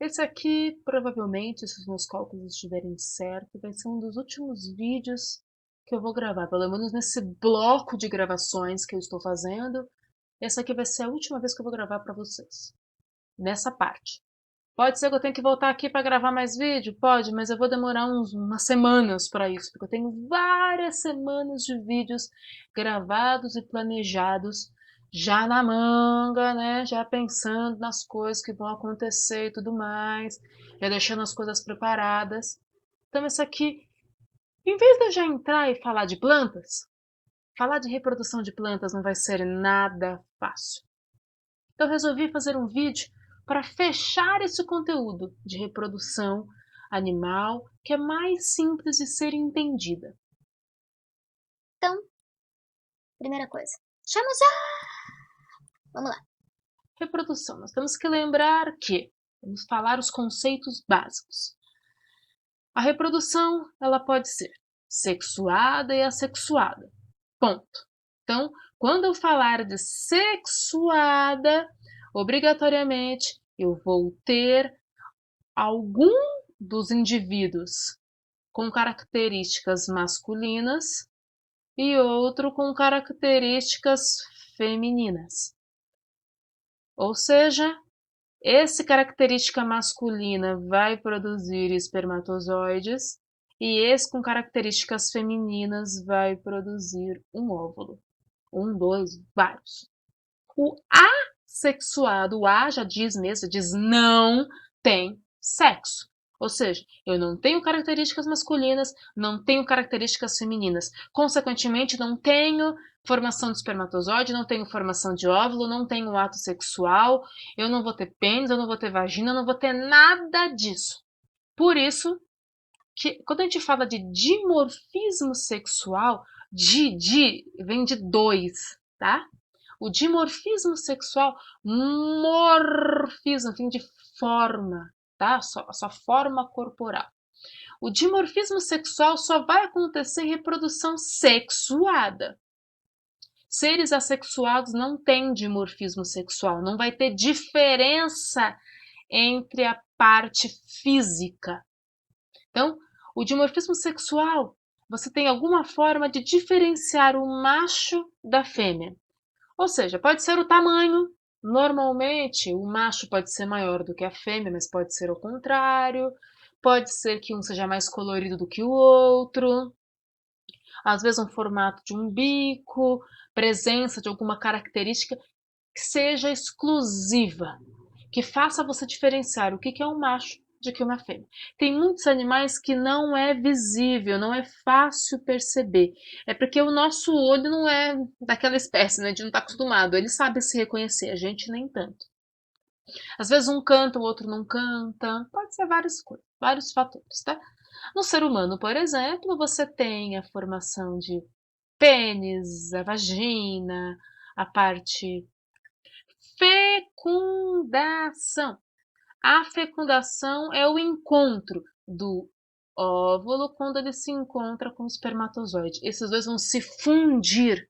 Esse aqui, provavelmente, se os meus cálculos estiverem certos, vai ser um dos últimos vídeos que eu vou gravar, pelo menos nesse bloco de gravações que eu estou fazendo. Essa aqui vai ser a última vez que eu vou gravar para vocês, nessa parte. Pode ser que eu tenha que voltar aqui para gravar mais vídeo? Pode, mas eu vou demorar umas semanas para isso, porque eu tenho várias semanas de vídeos gravados e planejados já na manga, né? Já pensando nas coisas que vão acontecer e tudo mais, já deixando as coisas preparadas. Então, isso aqui, em vez de eu já entrar e falar de plantas, falar de reprodução de plantas não vai ser nada fácil. Então, eu resolvi fazer um vídeo para fechar esse conteúdo de reprodução animal, que é mais simples de ser entendida. Então, primeira coisa, chama já! Vamos lá. Reprodução. Nós temos que lembrar que vamos falar os conceitos básicos. A reprodução, ela pode ser sexuada e assexuada. Ponto. Então, quando eu falar de sexuada, obrigatoriamente eu vou ter algum dos indivíduos com características masculinas e outro com características femininas. Ou seja, essa característica masculina vai produzir espermatozoides e esse com características femininas vai produzir um óvulo. Um, dois, vários. O assexuado, o A já diz mesmo, diz não tem sexo. Ou seja, eu não tenho características masculinas, não tenho características femininas. Consequentemente, não tenho formação de espermatozoide, não tenho formação de óvulo, não tenho ato sexual, eu não vou ter pênis, eu não vou ter vagina, eu não vou ter nada disso. Por isso, que quando a gente fala de dimorfismo sexual, vem de dois, tá? O dimorfismo sexual, morfismo, vem de forma, tá? A sua forma corporal. O dimorfismo sexual só vai acontecer em reprodução sexuada. Seres assexuados não têm dimorfismo sexual, não vai ter diferença entre a parte física. Então, o dimorfismo sexual, você tem alguma forma de diferenciar o macho da fêmea. Ou seja, pode ser o tamanho. Normalmente, o macho pode ser maior do que a fêmea, mas pode ser o contrário. Pode ser que um seja mais colorido do que o outro. Às vezes, um formato de um bico, presença de alguma característica que seja exclusiva, que faça você diferenciar o que é um macho de que uma fêmea. Tem muitos animais que não é visível, não é fácil perceber. É porque o nosso olho não é daquela espécie, né? A gente não está acostumado. Ele sabe se reconhecer, a gente nem tanto. Às vezes um canta, o outro não canta. Pode ser várias coisas, vários fatores, tá? No ser humano, por exemplo, você tem a formação de pênis, a vagina, a parte fecundação. A fecundação é o encontro do óvulo quando ele se encontra com o espermatozoide. Esses dois vão se fundir.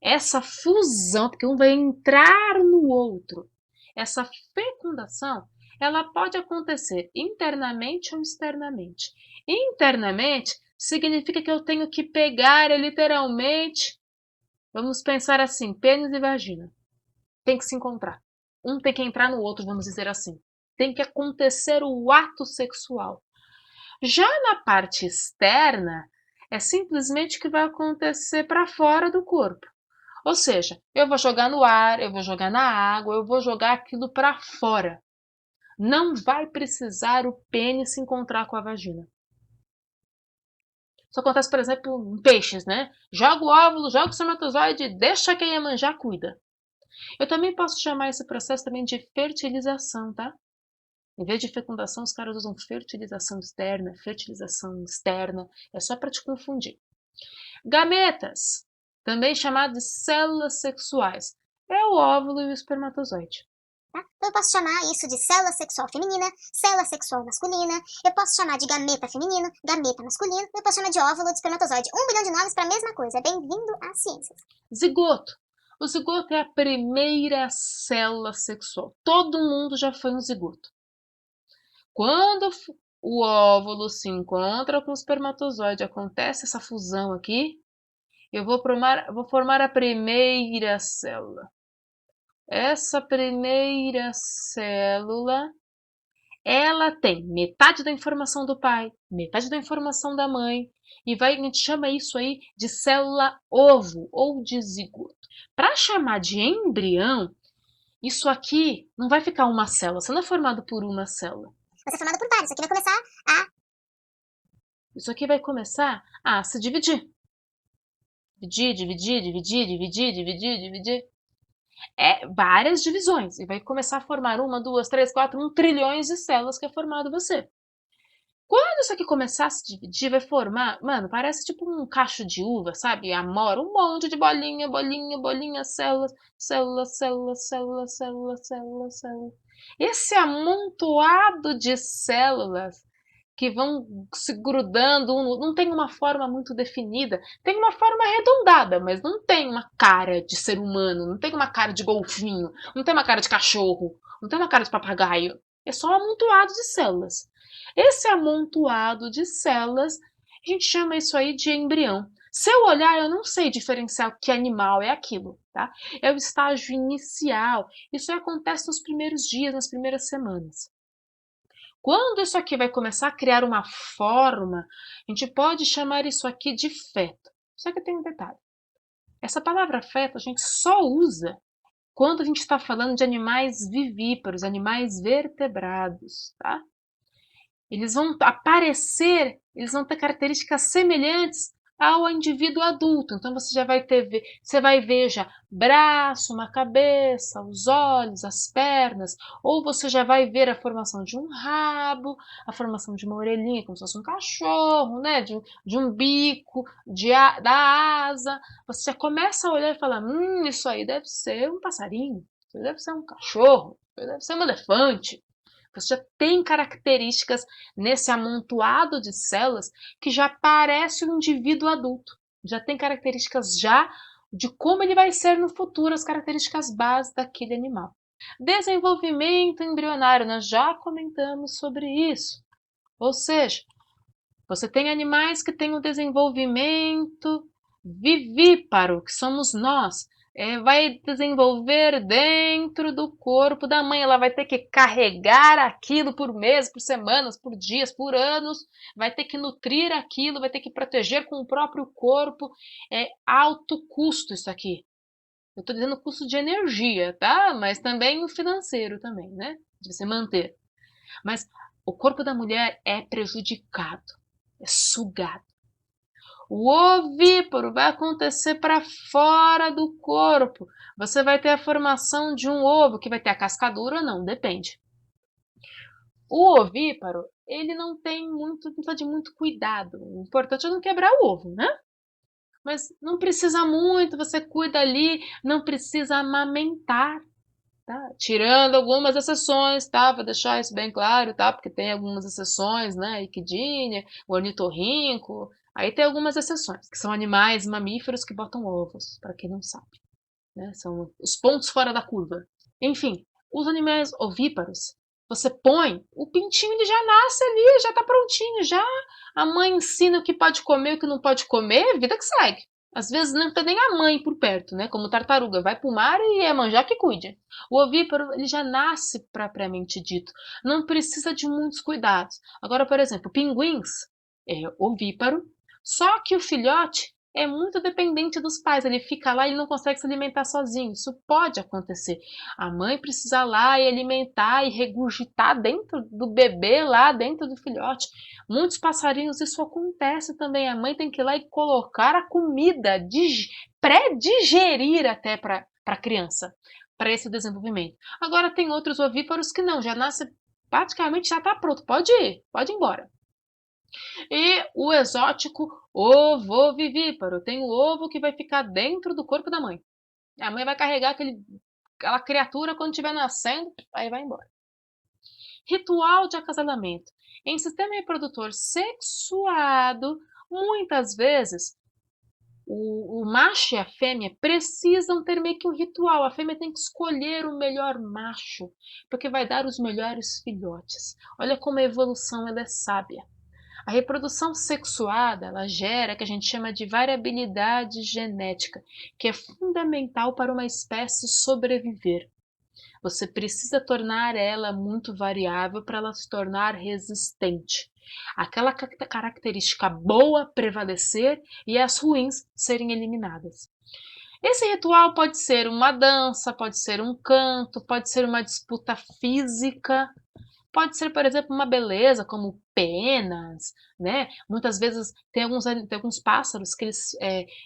Essa fusão, porque um vai entrar no outro, essa fecundação, ela pode acontecer internamente ou externamente. Internamente significa que eu tenho que pegar literalmente, vamos pensar assim, pênis e vagina. Tem que se encontrar. Um tem que entrar no outro, vamos dizer assim. Tem que acontecer o ato sexual. Já na parte externa, é simplesmente o que vai acontecer para fora do corpo. Ou seja, eu vou jogar no ar, eu vou jogar na água, eu vou jogar aquilo para fora. Não vai precisar o pênis se encontrar com a vagina. Isso acontece, por exemplo, em peixes, né? Joga o óvulo, joga o espermatozoide, deixa quem Iemanjá cuida. Eu também posso chamar esse processo também de fertilização, tá? Em vez de fecundação, os caras usam fertilização externa, é só para te confundir. Gametas, também chamadas de células sexuais, é o óvulo e o espermatozoide. Tá? Então eu posso chamar isso de célula sexual feminina, célula sexual masculina, eu posso chamar de gameta feminino, gameta masculino, eu posso chamar de óvulo de espermatozoide. 1 bilhão de nomes para a mesma coisa. É bem-vindo às ciências. Zigoto. O zigoto é a primeira célula sexual. Todo mundo já foi um zigoto. Quando o óvulo se encontra com o espermatozoide, acontece essa fusão aqui, eu vou formar a primeira célula. Essa primeira célula, ela tem metade da informação do pai, metade da informação da mãe, e a gente chama isso aí de célula ovo ou de zigoto. Para chamar de embrião, isso aqui não vai ficar uma célula, você não é formado por uma célula. Você é formado por vários. Isso aqui vai começar a... Isso aqui vai começar a se dividir. Dividir. Várias divisões. E vai começar a formar 1, 2, 3, 4, 1 trilhões de células que é formado você. Quando isso aqui começar a se dividir, vai formar, mano, parece tipo um cacho de uva, sabe? Amora, um monte de bolinha, células. Esse amontoado de células que vão se grudando, não tem uma forma muito definida, tem uma forma arredondada, mas não tem uma cara de ser humano, não tem uma cara de golfinho, não tem uma cara de cachorro, não tem uma cara de papagaio, é só um amontoado de células. Esse amontoado de células, a gente chama isso aí de embrião. Se eu olhar, eu não sei diferenciar que animal é aquilo, tá? É o estágio inicial. Isso acontece nos primeiros dias, nas primeiras semanas. Quando isso aqui vai começar a criar uma forma, a gente pode chamar isso aqui de feto. Só que tem um detalhe. Essa palavra feto a gente só usa quando a gente está falando de animais vivíparos, animais vertebrados, tá? Eles vão aparecer, eles vão ter características semelhantes ao indivíduo adulto. Então você já vai ter, você vai ver já braço, uma cabeça, os olhos, as pernas, ou você já vai ver a formação de um rabo, a formação de uma orelhinha, como se fosse um cachorro, né? De um bico, da asa. Você já começa a olhar e falar, isso aí deve ser um passarinho, isso aí deve ser um cachorro, isso aí deve ser um elefante. Você já tem características nesse amontoado de células que já parece um indivíduo adulto. Já tem características já de como ele vai ser no futuro, as características básicas daquele animal. Desenvolvimento embrionário, nós já comentamos sobre isso. Ou seja, você tem animais que têm o desenvolvimento vivíparo, que somos nós. Vai desenvolver dentro do corpo da mãe. Ela vai ter que carregar aquilo por meses, por semanas, por dias, por anos. Vai ter que nutrir aquilo, vai ter que proteger com o próprio corpo. É alto custo isso aqui. Eu estou dizendo custo de energia, tá? Mas também o financeiro também, né? De você manter. Mas o corpo da mulher é prejudicado, é sugado. O ovíparo vai acontecer para fora do corpo. Você vai ter a formação de um ovo, que vai ter a cascadura ou não, depende. O ovíparo, ele não precisa de muito cuidado. O importante é não quebrar o ovo, né? Mas não precisa muito, você cuida ali, não precisa amamentar. Tá? Tirando algumas exceções, tá? Para deixar isso bem claro, tá? Porque tem algumas exceções, né? Equidínia, o ornitorrinco, aí tem algumas exceções, que são animais mamíferos que botam ovos, para quem não sabe, né? São os pontos fora da curva. Enfim, os animais ovíparos, você põe, o pintinho ele já nasce ali, já tá prontinho, já a mãe ensina o que pode comer, o que não pode comer, vida que segue. Às vezes não tem nem a mãe por perto, né? Como tartaruga, vai pro mar e é manjar que cuide. O ovíparo, ele já nasce propriamente dito, não precisa de muitos cuidados. Agora, por exemplo, pinguins é ovíparo, só que o filhote é muito dependente dos pais, ele fica lá e não consegue se alimentar sozinho. Isso pode acontecer. A mãe precisa lá e alimentar e regurgitar dentro do bebê, lá dentro do filhote. Muitos passarinhos isso acontece também. A mãe tem que ir lá e colocar a comida, pré-digerir até para a criança, para esse desenvolvimento. Agora tem outros ovíparos que não, já nasce praticamente já está pronto. Pode ir, pode ir embora. E o exótico ovovivíparo. Tem o ovo que vai ficar dentro do corpo da mãe. A mãe vai carregar aquela criatura quando estiver nascendo, aí vai embora. Ritual de acasalamento. Em sistema reprodutor sexuado, muitas vezes o macho e a fêmea precisam ter meio que um ritual. A fêmea tem que escolher o melhor macho, porque vai dar os melhores filhotes. Olha como a evolução ela é sábia. A reprodução sexuada, ela gera o que a gente chama de variabilidade genética, que é fundamental para uma espécie sobreviver. Você precisa tornar ela muito variável para ela se tornar resistente. Aquela característica boa prevalecer e as ruins serem eliminadas. Esse ritual pode ser uma dança, pode ser um canto, pode ser uma disputa física, pode ser, por exemplo, uma beleza, como penas, né? Muitas vezes tem alguns pássaros que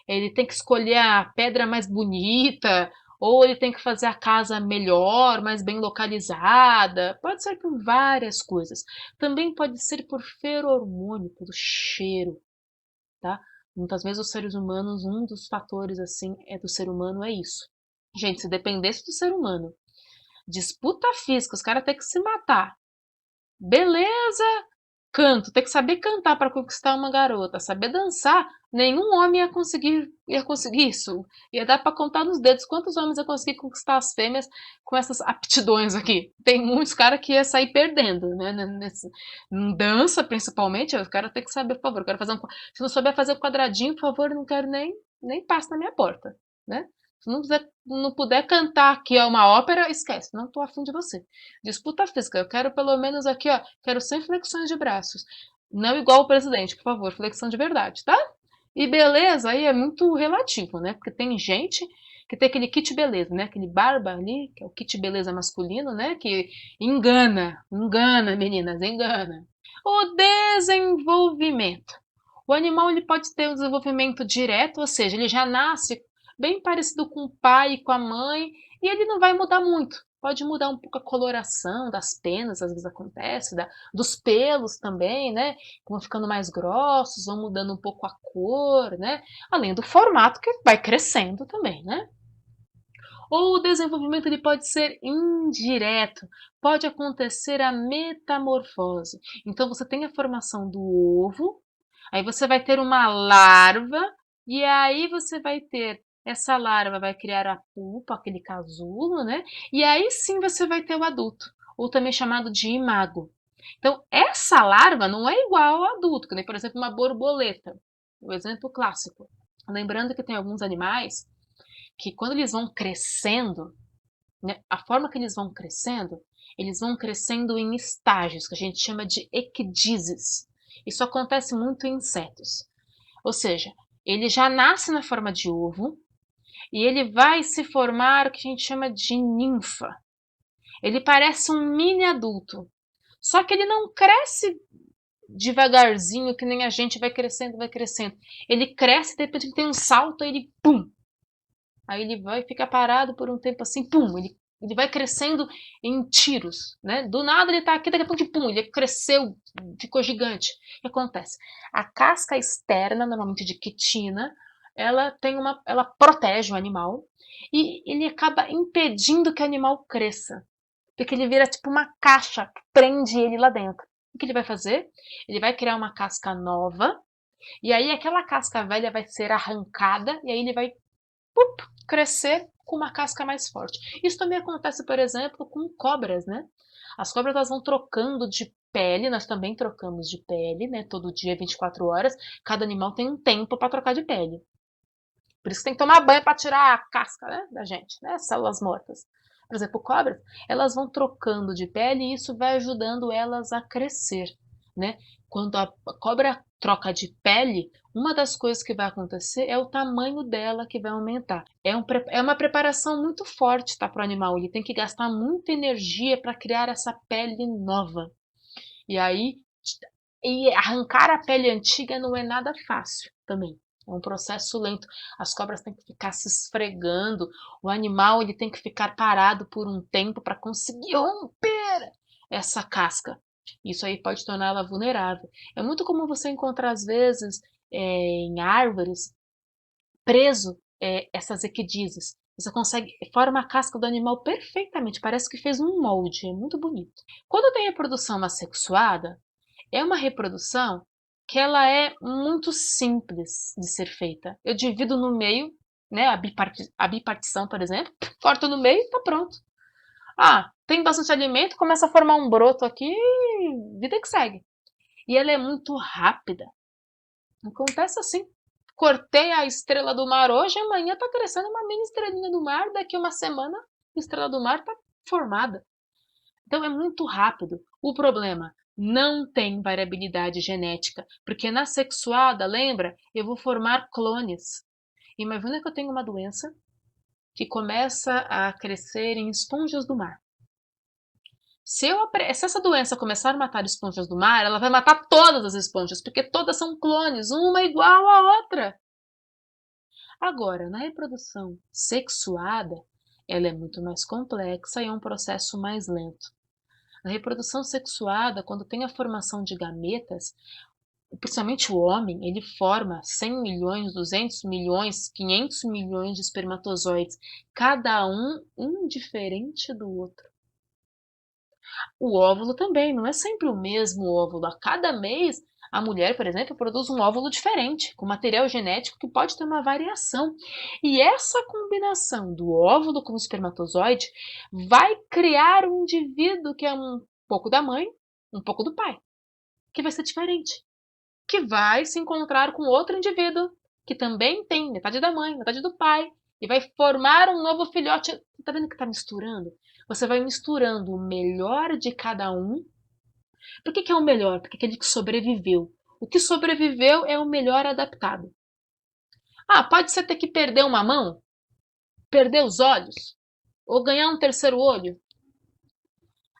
ele tem que escolher a pedra mais bonita, ou ele tem que fazer a casa melhor, mais bem localizada. Pode ser por várias coisas. Também pode ser por feromônio, pelo cheiro, tá? Muitas vezes os seres humanos, um dos fatores assim do ser humano é isso. Gente, se dependesse do ser humano, disputa física, os caras têm que se matar. Beleza, canto, tem que saber cantar para conquistar uma garota, saber dançar, nenhum homem ia conseguir isso. Ia dar para contar nos dedos quantos homens iam conseguir conquistar as fêmeas com essas aptidões aqui. Tem muitos caras que ia sair perdendo, né? Em dança, principalmente, o cara tem que saber, por favor, eu quero fazer se não souber fazer um quadradinho, por favor, eu não quero nem passe na minha porta, né? Se não puder cantar aqui uma ópera, esquece, não tô afim de você. Disputa física, eu quero pelo menos aqui, ó, quero 100 flexões de braços. Não igual o presidente, por favor, flexão de verdade, tá? E beleza aí é muito relativo, né? Porque tem gente que tem aquele kit beleza, né? Aquele barba ali, que é o kit beleza masculino, né? Que engana, meninas, engana. O desenvolvimento. O animal ele pode ter um desenvolvimento direto, ou seja, ele já nasce bem parecido com o pai e com a mãe, e ele não vai mudar muito. Pode mudar um pouco a coloração das penas, às vezes acontece, dos pelos também, né? Vão ficando mais grossos, vão mudando um pouco a cor, né? Além do formato que vai crescendo também, né? Ou o desenvolvimento ele pode ser indireto, pode acontecer a metamorfose. Então você tem a formação do ovo, aí você vai ter uma larva, e aí você vai ter essa larva vai criar a pupa, aquele casulo, né? E aí sim você vai ter o adulto, ou também chamado de imago. Então, essa larva não é igual ao adulto, que nem, por exemplo, uma borboleta, o exemplo clássico. Lembrando que tem alguns animais que quando eles vão crescendo, né, a forma que eles vão crescendo em estágios, que a gente chama de equidizes. Isso acontece muito em insetos. Ou seja, ele já nasce na forma de ovo e ele vai se formar o que a gente chama de ninfa. Ele parece um mini adulto, só que ele não cresce devagarzinho, que nem a gente vai crescendo, vai crescendo. Ele cresce, de repente ele tem um salto, aí ele pum, aí ele vai ficar parado por um tempo assim, pum, ele vai crescendo em tiros, né? Do nada ele tá aqui, daqui a pouco, pum, ele cresceu, ficou gigante. O que acontece? A casca externa, normalmente de quitina, ela protege o animal e ele acaba impedindo que o animal cresça, porque ele vira tipo uma caixa que prende ele lá dentro. O que ele vai fazer? Ele vai criar uma casca nova, e aí aquela casca velha vai ser arrancada, e aí ele vai crescer com uma casca mais forte. Isso também acontece, por exemplo, com cobras, né? As cobras elas vão trocando de pele, nós também trocamos de pele, né? Todo dia, 24 horas. Cada animal tem um tempo para trocar de pele. Por isso que tem que tomar banho para tirar a casca, né, da gente, né? Células mortas. Por exemplo, cobras, elas vão trocando de pele e isso vai ajudando elas a crescer, né? Quando a cobra troca de pele, uma das coisas que vai acontecer é o tamanho dela que vai aumentar. É uma preparação muito forte, tá, para o animal. Ele tem que gastar muita energia para criar essa pele nova. E aí, arrancar a pele antiga não é nada fácil também. É um processo lento. As cobras têm que ficar se esfregando. O animal ele tem que ficar parado por um tempo para conseguir romper essa casca. Isso aí pode torná-la vulnerável. É muito comum você encontrar, às vezes, em árvores, preso essas equidizes. Você consegue, forma a casca do animal perfeitamente, parece que fez um molde, é muito bonito. Quando tem reprodução assexuada, é uma reprodução que ela é muito simples de ser feita. Eu divido no meio, né, a bipartição, por exemplo, corto no meio e tá pronto. Ah, tem bastante alimento, começa a formar um broto aqui e vida que segue. E ela é muito rápida. Acontece assim. Cortei a estrela do mar hoje, amanhã tá crescendo uma mini estrelinha do mar, daqui uma semana a estrela do mar tá formada. Então é muito rápido. O problema não tem variabilidade genética, porque na sexuada, lembra, eu vou formar clones. Imagina que eu tenho uma doença que começa a crescer em esponjas do mar. Se essa doença começar a matar esponjas do mar, ela vai matar todas as esponjas, porque todas são clones, uma igual à outra. Agora, na reprodução sexuada, ela é muito mais complexa e é um processo mais lento. Na reprodução sexuada, quando tem a formação de gametas, principalmente o homem, ele forma 100 milhões, 200 milhões, 500 milhões de espermatozoides, cada um diferente do outro. O óvulo também, não é sempre o mesmo óvulo. A cada mês, a mulher, por exemplo, produz um óvulo diferente, com material genético que pode ter uma variação. E essa combinação do óvulo com o espermatozoide vai criar um indivíduo que é um pouco da mãe, um pouco do pai, que vai ser diferente, que vai se encontrar com outro indivíduo que também tem metade da mãe, metade do pai, e vai formar um novo filhote. Tá vendo que tá misturando? Você vai misturando o melhor de cada um. Por que é o melhor? Porque é aquele que sobreviveu. O que sobreviveu é o melhor adaptado. Ah, pode ser ter que perder uma mão, perder os olhos, ou ganhar um terceiro olho.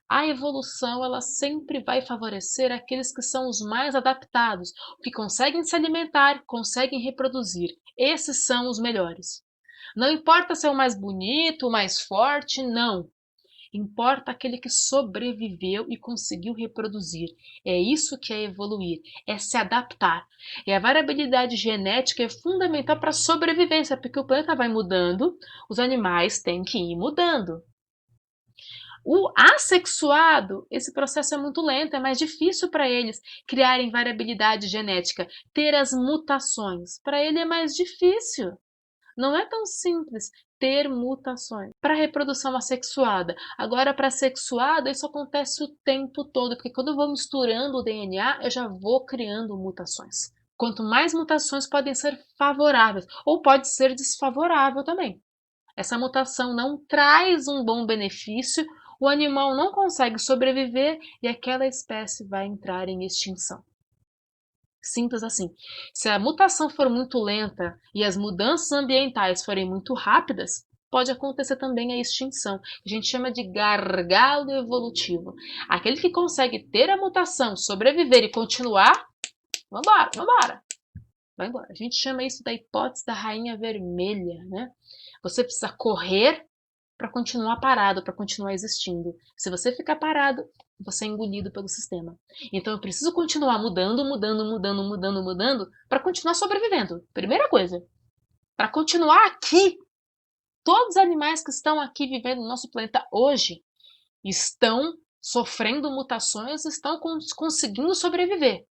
A evolução, ela sempre vai favorecer aqueles que são os mais adaptados, que conseguem se alimentar, conseguem reproduzir. Esses são os melhores. Não importa se é o mais bonito, o mais forte, não. Importa aquele que sobreviveu e conseguiu reproduzir. É isso que é evoluir, é se adaptar. E a variabilidade genética é fundamental para a sobrevivência, porque o planeta vai mudando, os animais têm que ir mudando. O assexuado, esse processo é muito lento, é mais difícil para eles criarem variabilidade genética, ter as mutações. Para ele é mais difícil. Não é tão simples ter mutações. Para a reprodução assexuada. Agora, para a sexuada, isso acontece o tempo todo, porque quando eu vou misturando o DNA, eu já vou criando mutações. Quanto mais mutações podem ser favoráveis, ou pode ser desfavorável também. Essa mutação não traz um bom benefício, o animal não consegue sobreviver e aquela espécie vai entrar em extinção. Simples assim. Se a mutação for muito lenta e as mudanças ambientais forem muito rápidas, pode acontecer também a extinção. A gente chama de gargalo evolutivo. Aquele que consegue ter a mutação, sobreviver e continuar, vambora, vambora. Vai embora. A gente chama isso da hipótese da rainha vermelha, né? Você precisa correr para continuar parado, para continuar existindo. Se você ficar parado, você é engolido pelo sistema. Então eu preciso continuar mudando, mudando, mudando, mudando, mudando para continuar sobrevivendo. Primeira coisa, para continuar aqui. Todos os animais que estão aqui vivendo no nosso planeta hoje estão sofrendo mutações, estão conseguindo sobreviver.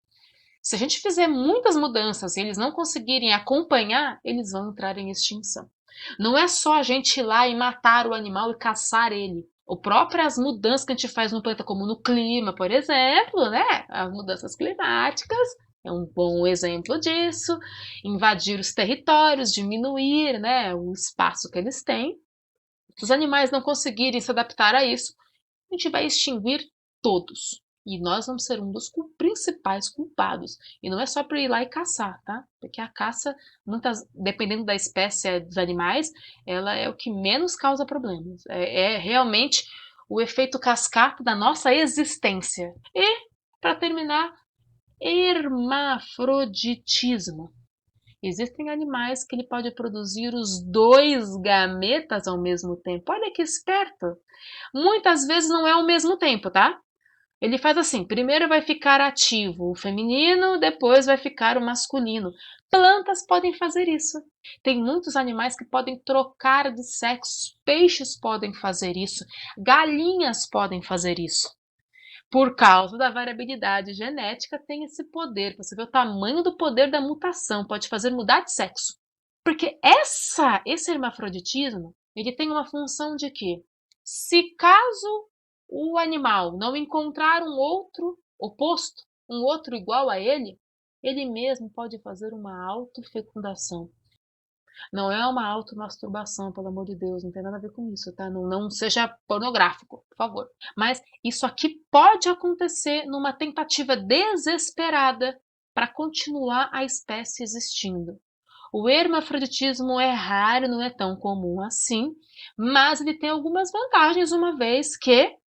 Se a gente fizer muitas mudanças e eles não conseguirem acompanhar, eles vão entrar em extinção. Não é só a gente ir lá e matar o animal e caçar ele. O próprias mudanças que a gente faz no planeta, como no clima, por exemplo, né? As mudanças climáticas é um bom exemplo disso. Invadir os territórios, diminuir, né, o espaço que eles têm. Se os animais não conseguirem se adaptar a isso, a gente vai extinguir todos. E nós vamos ser um dos principais culpados. E não é só por ir lá e caçar, tá? Porque a caça, dependendo da espécie dos animais, ela é o que menos causa problemas. É realmente o efeito cascata da nossa existência. E, para terminar, hermafroditismo. Existem animais que ele pode produzir os dois gametas ao mesmo tempo. Olha que esperto! Muitas vezes não é ao mesmo tempo, tá? Ele faz assim, primeiro vai ficar ativo o feminino, depois vai ficar o masculino. Plantas podem fazer isso. Tem muitos animais que podem trocar de sexo. Peixes podem fazer isso. Galinhas podem fazer isso. por causa da variabilidade genética, tem esse poder. Você vê o tamanho do poder da mutação, pode fazer mudar de sexo. Porque esse hermafroditismo, ele tem uma função de que, se caso o animal não encontrar um outro oposto, um outro igual a ele mesmo pode fazer uma autofecundação. Não é uma automasturbação, pelo amor de Deus, não tem nada a ver com isso, tá? Não seja pornográfico, por favor. Mas isso aqui pode acontecer numa tentativa desesperada para continuar a espécie existindo. O hermafroditismo é raro, não é tão comum assim, mas ele tem algumas vantagens, uma vez que,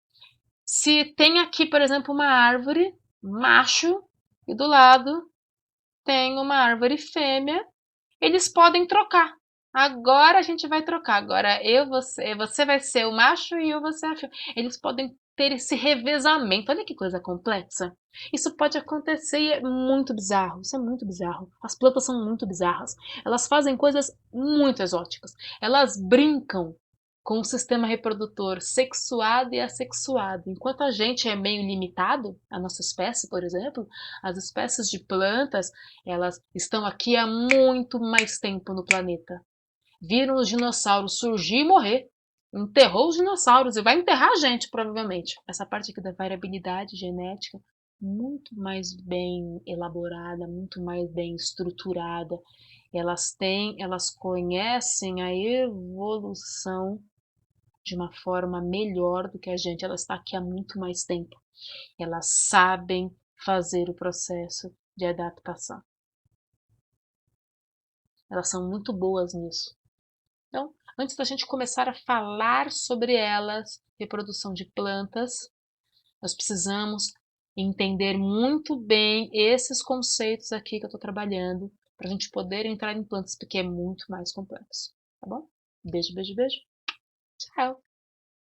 se tem aqui, por exemplo, uma árvore macho e do lado tem uma árvore fêmea, eles podem trocar. Agora a gente vai trocar. Agora você vai ser o macho e eu vou ser a fêmea. Eles podem ter esse revezamento. Olha que coisa complexa. Isso pode acontecer e é muito bizarro. Isso é muito bizarro. As plantas são muito bizarras. Elas fazem coisas muito exóticas. Elas brincam com o sistema reprodutor sexuado e assexuado. Enquanto a gente é meio limitado, a nossa espécie, por exemplo, as espécies de plantas, elas estão aqui há muito mais tempo no planeta. Viram os dinossauros surgir e morrer. Enterrou os dinossauros e vai enterrar a gente, provavelmente. Essa parte aqui da variabilidade genética, muito mais bem elaborada, muito mais bem estruturada. Elas conhecem a evolução de uma forma melhor do que a gente. Elas estão aqui há muito mais tempo. Elas sabem fazer o processo de adaptação. Elas são muito boas nisso. Então, antes da gente começar a falar sobre elas, reprodução de plantas, nós precisamos entender muito bem esses conceitos aqui que eu estou trabalhando, para a gente poder entrar em plantas, porque é muito mais complexo. Tá bom? Beijo, beijo, beijo. Tchau!